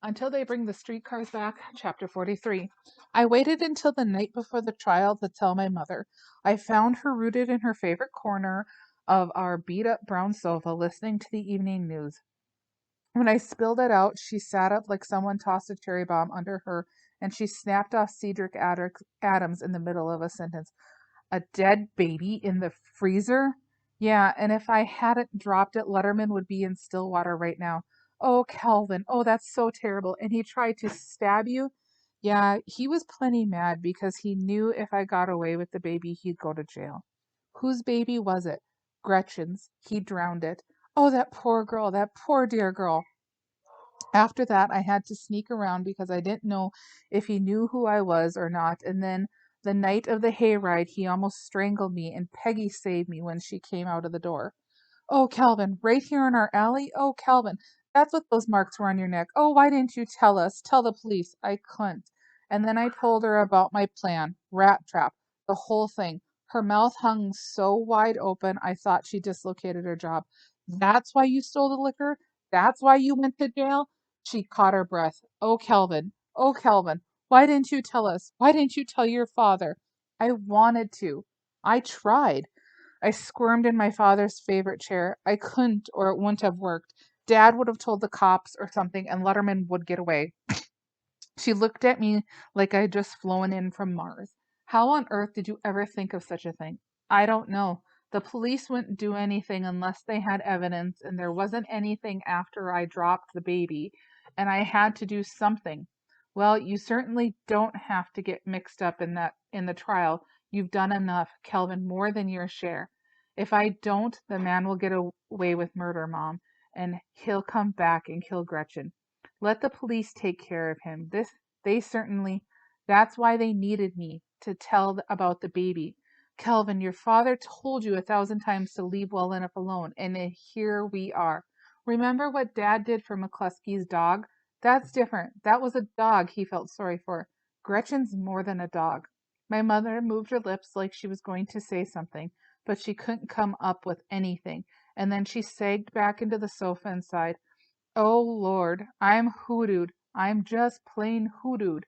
Until they bring the streetcars back, chapter 43. I waited until the night before the trial to tell my mother. I found her rooted in her favorite corner of our beat up brown sofa listening to the evening news. When I spilled it out, she sat up like someone tossed a cherry bomb under her, and she snapped off Cedric Adams in the middle of a sentence. A dead baby in the freezer? Yeah, and if I hadn't dropped it, Letterman would be in Stillwater right now. Oh, Calvin. Oh, that's so terrible. And he tried to stab you? Yeah, he was plenty mad because he knew if I got away with the baby, he'd go to jail. Whose baby was it? Gretchen's. He drowned it. Oh, that poor girl, that poor dear girl. After that, I had to sneak around because I didn't know if he knew who I was or not. And then the night of the hayride, he almost strangled me, and Peggy saved me when she came out of the door. Oh, Calvin, right here in our alley? Oh, Calvin, that's what those marks were on your neck. Oh, why didn't you tell us? Tell the police. I couldn't. And then I told her about my plan, rat trap, the whole thing. Her mouth hung so wide open, I thought she dislocated her jaw. That's why you stole the liquor? That's why you went to jail? She caught her breath. Oh, Calvin. Oh, Calvin. Why didn't you tell us? Why didn't you tell your father? I wanted to. I tried. I squirmed in my father's favorite chair. I couldn't, or it wouldn't have worked. Dad would have told the cops or something, and Letterman would get away. She looked at me like I'd just flown in from Mars. How on earth did you ever think of such a thing? I don't know. The police wouldn't do anything unless they had evidence, and there wasn't anything after I dropped the baby, and I had to do something. Well, you certainly don't have to get mixed up in the trial. You've done enough, Kelvin, more than your share. If I don't, the man will get away with murder, Mom, and he'll come back and kill Gretchen. Let the police take care of him. They certainly, that's why they needed me to tell about the baby. Kelvin, your father told you 1,000 times to leave well enough alone, and here we are. Remember what Dad did for McCluskey's dog? That's different. That was a dog he felt sorry for. Gretchen's more than a dog. My mother moved her lips like she was going to say something, but she couldn't come up with anything, and then she sagged back into the sofa and sighed. Oh, Lord, I'm hoodooed. I'm just plain hoodooed.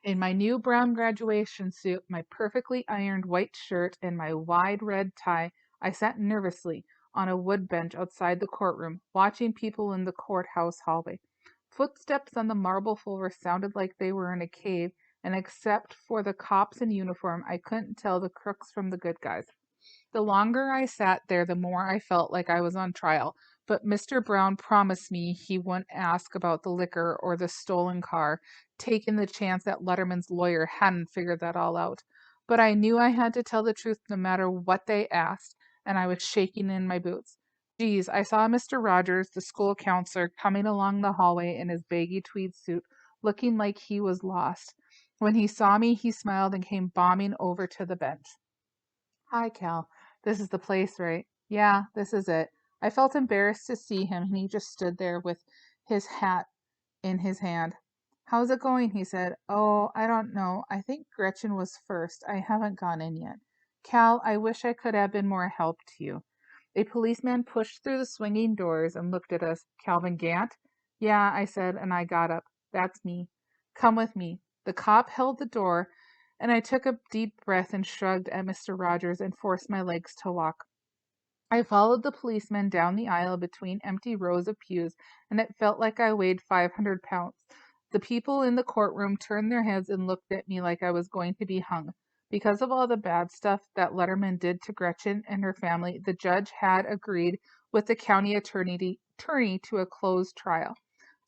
In my new brown graduation suit, my perfectly ironed white shirt, and my wide red tie, I sat nervously on a wood bench outside the courtroom, watching people in the courthouse hallway. Footsteps on the marble floor sounded like they were in a cave, and except for the cops in uniform, I couldn't tell the crooks from the good guys. The longer I sat there, the more I felt like I was on trial. But Mr. Brown promised me he wouldn't ask about the liquor or the stolen car, taking the chance that Letterman's lawyer hadn't figured that all out. But I knew I had to tell the truth no matter what they asked, and I was shaking in my boots. Geez, I saw Mr. Rogers, the school counselor, coming along the hallway in his baggy tweed suit, looking like he was lost. When he saw me, he smiled and came bombing over to the bench. Hi, Cal. This is the place, right? Yeah, this is it. I felt embarrassed to see him, and he just stood there with his hat in his hand. How's it going? He said. Oh, I don't know. I think Gretchen was first. I haven't gone in yet. Cal, I wish I could have been more help to you. A policeman pushed through the swinging doors and looked at us. Calvin Gant? Yeah, I said, and I got up. That's me. Come with me. The cop held the door, and I took a deep breath and shrugged at Mr. Rogers and forced my legs to walk. I followed the policeman down the aisle between empty rows of pews, and it felt like I weighed 500 pounds. The people in the courtroom turned their heads and looked at me like I was going to be hung. Because of all the bad stuff that Letterman did to Gretchen and her family, the judge had agreed with the county attorney to a closed trial.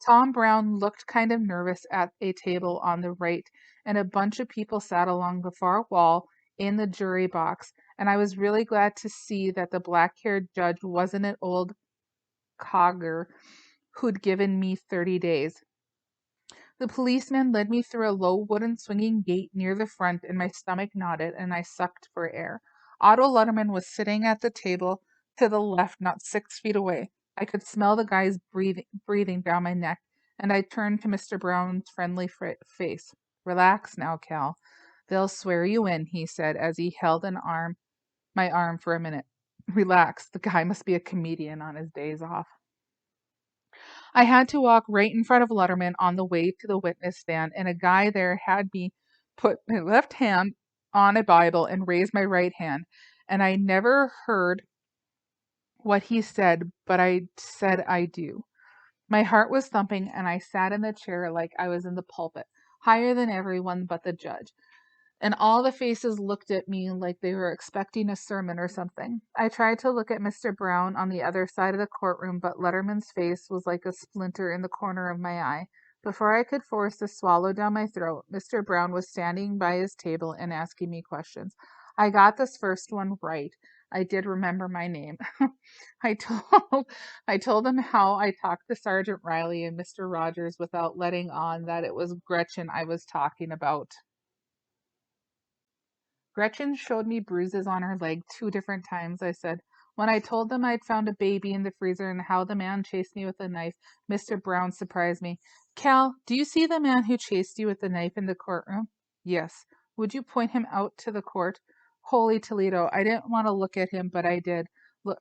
Tom Brown looked kind of nervous at a table on the right, and a bunch of people sat along the far wall in the jury box, and I was really glad to see that the black-haired judge wasn't an old cogger who'd given me 30 days. The policeman led me through a low wooden swinging gate near the front, and my stomach knotted, and I sucked for air. Otto Letterman was sitting at the table to the left, not 6 feet away. I could smell the guy's breathing down my neck, and I turned to Mr. Brown's friendly face. Relax now, Cal. They'll swear you in, he said as he held my arm for a minute. Relax, the guy must be a comedian on his days off. I had to walk right in front of Letterman on the way to the witness stand, and a guy there had me put my left hand on a Bible and raise my right hand. And I never heard what he said, but I said I do. My heart was thumping, and I sat in the chair like I was in the pulpit, higher than everyone but the judge. And all the faces looked at me like they were expecting a sermon or something. I tried to look at Mr. Brown on the other side of the courtroom, but Letterman's face was like a splinter in the corner of my eye. Before I could force a swallow down my throat, Mr. Brown was standing by his table and asking me questions. I got this first one right. I did remember my name. I told I told him how I talked to Sergeant Riley and Mr. Rogers without letting on that it was Gretchen I was talking about. Gretchen showed me bruises on her leg 2 different times, I said. When I told them I'd found a baby in the freezer and how the man chased me with a knife, Mr. Brown surprised me. Cal, do you see the man who chased you with the knife in the courtroom? Yes. Would you point him out to the court? Holy Toledo, I didn't want to look at him, but I did. Look,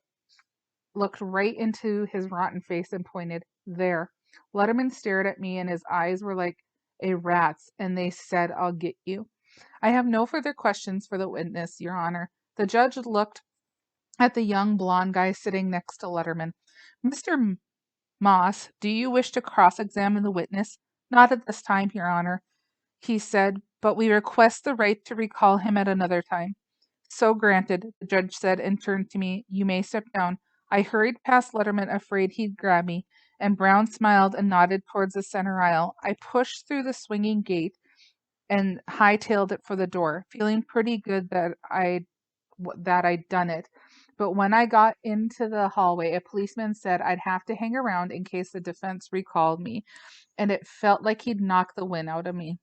looked right into his rotten face and pointed. There. Letterman stared at me and his eyes were like a rat's, and they said, I'll get you. I have no further questions for the witness, Your Honor. The judge looked at the young blond guy sitting next to Letterman. Mr. Moss, do you wish to cross-examine the witness? Not at this time, Your Honor, he said, but we request the right to recall him at another time. So granted, the judge said and turned to me. You may step down. I hurried past Letterman, afraid he'd grab me, and Brown smiled and nodded towards the center aisle. I pushed through the swinging gate and hightailed it for the door, feeling pretty good that I'd done it. But when I got into the hallway, a policeman said I'd have to hang around in case the defense recalled me, and it felt like he'd knock the wind out of me.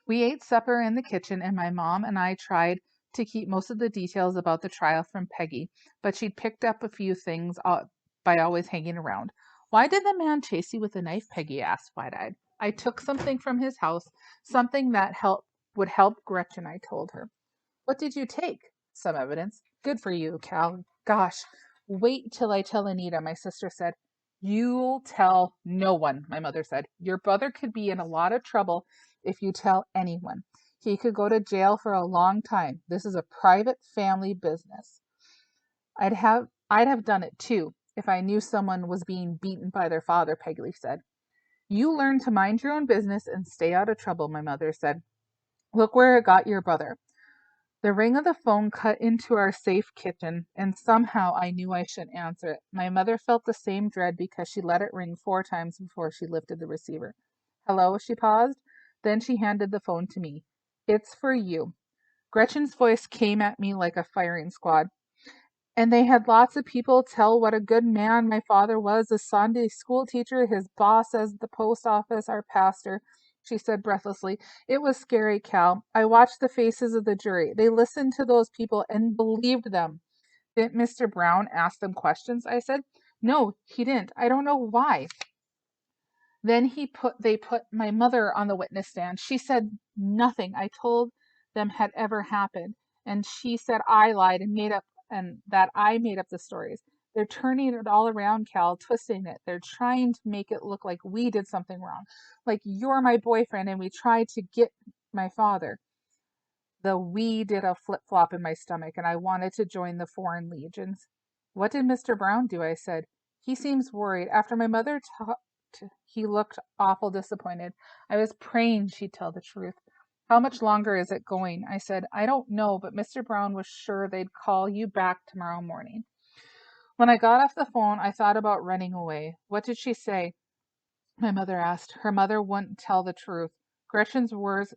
We ate supper in the kitchen, and my mom and I tried to keep most of the details about the trial from Peggy, but she'd picked up a few things by always hanging around. Why did the man chase you with a knife? Peggy asked, wide-eyed. I took something from his house, something that would help Gretchen, I told her. What did you take? Some evidence. Good for you, Cal. Gosh, wait till I tell Anita, my sister said. You'll tell no one, my mother said. Your brother could be in a lot of trouble if you tell anyone. He could go to jail for a long time. This is a private family business. I'd have done it too if I knew someone was being beaten by their father, Peggy said. You learn to mind your own business and stay out of trouble, my mother said. Look where it got your brother. The ring of the phone cut into our safe kitchen, and somehow I knew I shouldn't answer it. My mother felt the same dread because she let it ring 4 times before she lifted the receiver. Hello, she paused. Then she handed the phone to me. It's for you. Gretchen's voice came at me like a firing squad. And they had lots of people tell what a good man my father was, a Sunday school teacher, his boss at the post office, our pastor, she said breathlessly. It was scary, Cal. I watched the faces of the jury. They listened to those people and believed them. Didn't Mr. Brown ask them questions? I said. No, he didn't. I don't know why. Then they put my mother on the witness stand. She said nothing I told them had ever happened. And she said I lied and that I made up the stories. They're turning it all around, Cal, twisting it. They're trying to make it look like we did something wrong. Like you're my boyfriend and we tried to get my father. The we did a flip-flop in my stomach and I wanted to join the foreign legions. What did Mr. Brown do? I said. He seems worried. After my mother talked, he looked awful disappointed. I was praying she'd tell the truth. How much longer is it going? I said. I don't know, but Mr. Brown was sure they'd call you back tomorrow morning. When I got off the phone, I thought about running away. What did she say? My mother asked. Her mother wouldn't tell the truth. Gretchen's words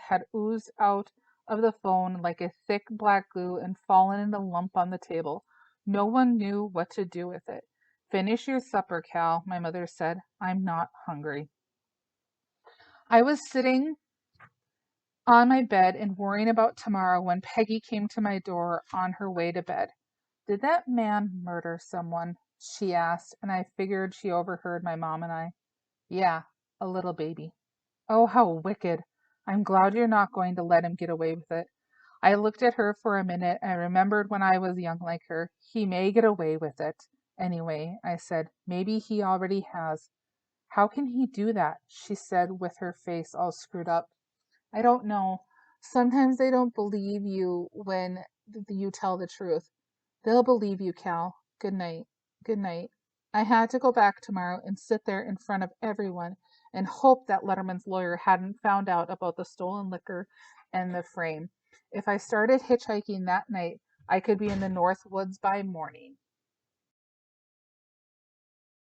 had oozed out of the phone like a thick black glue and fallen in a lump on the table. No one knew what to do with it. Finish your supper, Cal, my mother said. I'm not hungry. I was sitting on my bed and worrying about tomorrow when Peggy came to my door on her way to bed. Did that man murder someone? She asked, and I figured she overheard my mom and I. Yeah, a little baby. Oh, how wicked. I'm glad you're not going to let him get away with it. I looked at her for a minute and remembered when I was young like her. He may get away with it. Anyway, I said, maybe he already has. How can he do that? She said with her face all screwed up. I don't know. Sometimes they don't believe you when you tell the truth. They'll believe you, Cal. Good night. Good night. I had to go back tomorrow and sit there in front of everyone and hope that Letterman's lawyer hadn't found out about the stolen liquor and the frame. If I started hitchhiking that night, I could be in the North Woods by morning.